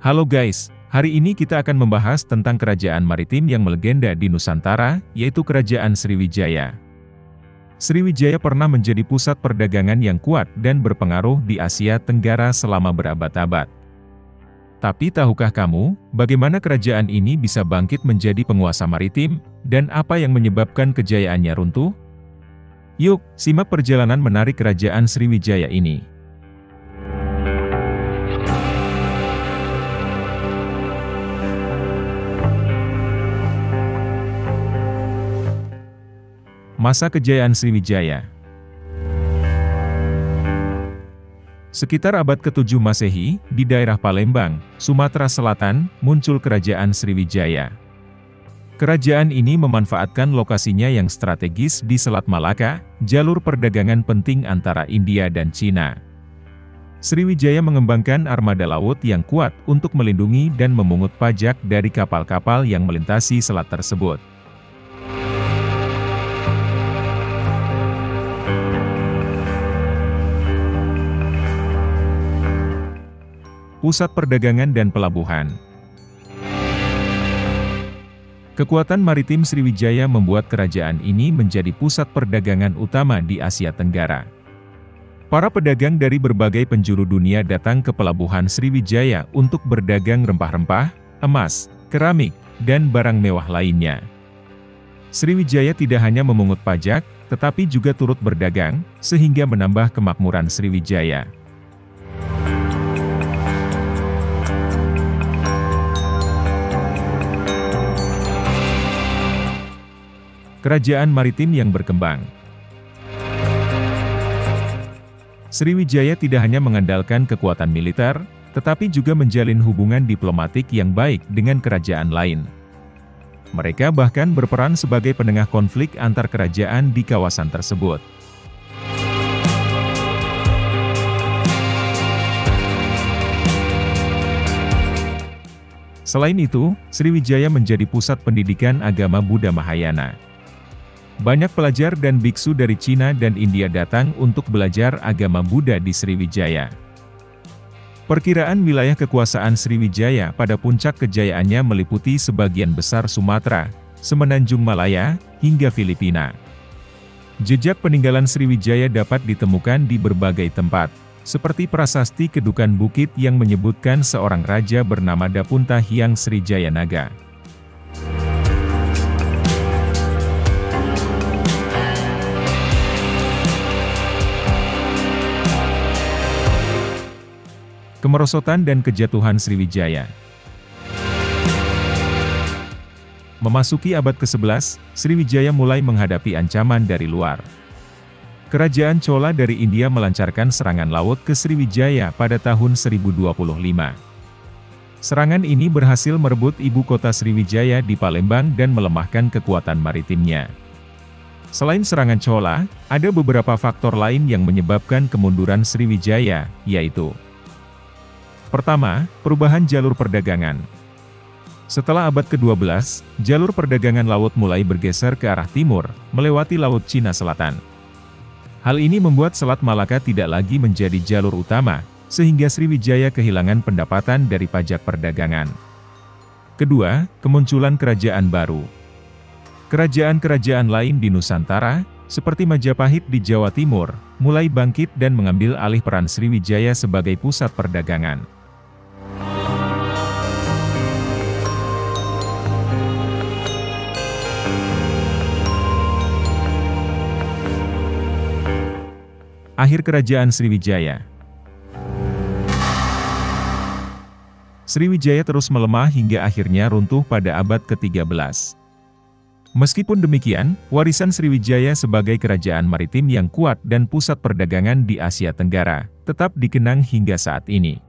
Halo guys, hari ini kita akan membahas tentang kerajaan maritim yang melegenda di Nusantara, yaitu Kerajaan Sriwijaya. Sriwijaya pernah menjadi pusat perdagangan yang kuat dan berpengaruh di Asia Tenggara selama berabad-abad. Tapi tahukah kamu, bagaimana kerajaan ini bisa bangkit menjadi penguasa maritim, dan apa yang menyebabkan kejayaannya runtuh? Yuk, simak perjalanan menarik Kerajaan Sriwijaya ini. Masa kejayaan Sriwijaya. Sekitar abad ke-7 Masehi, di daerah Palembang, Sumatera Selatan, muncul Kerajaan Sriwijaya. Kerajaan ini memanfaatkan lokasinya yang strategis di Selat Malaka, jalur perdagangan penting antara India dan Cina. Sriwijaya mengembangkan armada laut yang kuat untuk melindungi dan memungut pajak dari kapal-kapal yang melintasi selat tersebut. Pusat perdagangan dan pelabuhan. Kekuatan maritim Sriwijaya membuat kerajaan ini menjadi pusat perdagangan utama di Asia Tenggara. Para pedagang dari berbagai penjuru dunia datang ke pelabuhan Sriwijaya untuk berdagang rempah-rempah, emas, keramik, dan barang mewah lainnya. Sriwijaya tidak hanya memungut pajak, tetapi juga turut berdagang, sehingga menambah kemakmuran Sriwijaya. Kerajaan maritim yang berkembang. Sriwijaya tidak hanya mengandalkan kekuatan militer, tetapi juga menjalin hubungan diplomatik yang baik dengan kerajaan lain. Mereka bahkan berperan sebagai penengah konflik antar kerajaan di kawasan tersebut. Selain itu, Sriwijaya menjadi pusat pendidikan agama Buddha Mahayana. Banyak pelajar dan biksu dari Cina dan India datang untuk belajar agama Buddha di Sriwijaya. Perkiraan wilayah kekuasaan Sriwijaya pada puncak kejayaannya meliputi sebagian besar Sumatera, Semenanjung Malaya, hingga Filipina. Jejak peninggalan Sriwijaya dapat ditemukan di berbagai tempat, seperti prasasti Kedukan Bukit yang menyebutkan seorang raja bernama Dapunta Hyang Srijaya Naga. Kemerosotan dan kejatuhan Sriwijaya. Memasuki abad ke-11, Sriwijaya mulai menghadapi ancaman dari luar. Kerajaan Chola dari India melancarkan serangan laut ke Sriwijaya pada tahun 1025. Serangan ini berhasil merebut ibu kota Sriwijaya di Palembang dan melemahkan kekuatan maritimnya. Selain serangan Chola, ada beberapa faktor lain yang menyebabkan kemunduran Sriwijaya, yaitu: pertama, perubahan jalur perdagangan. Setelah abad ke-12, jalur perdagangan laut mulai bergeser ke arah timur, melewati Laut Cina Selatan. Hal ini membuat Selat Malaka tidak lagi menjadi jalur utama, sehingga Sriwijaya kehilangan pendapatan dari pajak perdagangan. Kedua, kemunculan kerajaan baru. Kerajaan-kerajaan lain di Nusantara, seperti Majapahit di Jawa Timur, mulai bangkit dan mengambil alih peran Sriwijaya sebagai pusat perdagangan. Akhir Kerajaan Sriwijaya. Sriwijaya terus melemah hingga akhirnya runtuh pada abad ke-13. Meskipun demikian, warisan Sriwijaya sebagai kerajaan maritim yang kuat dan pusat perdagangan di Asia Tenggara, tetap dikenang hingga saat ini.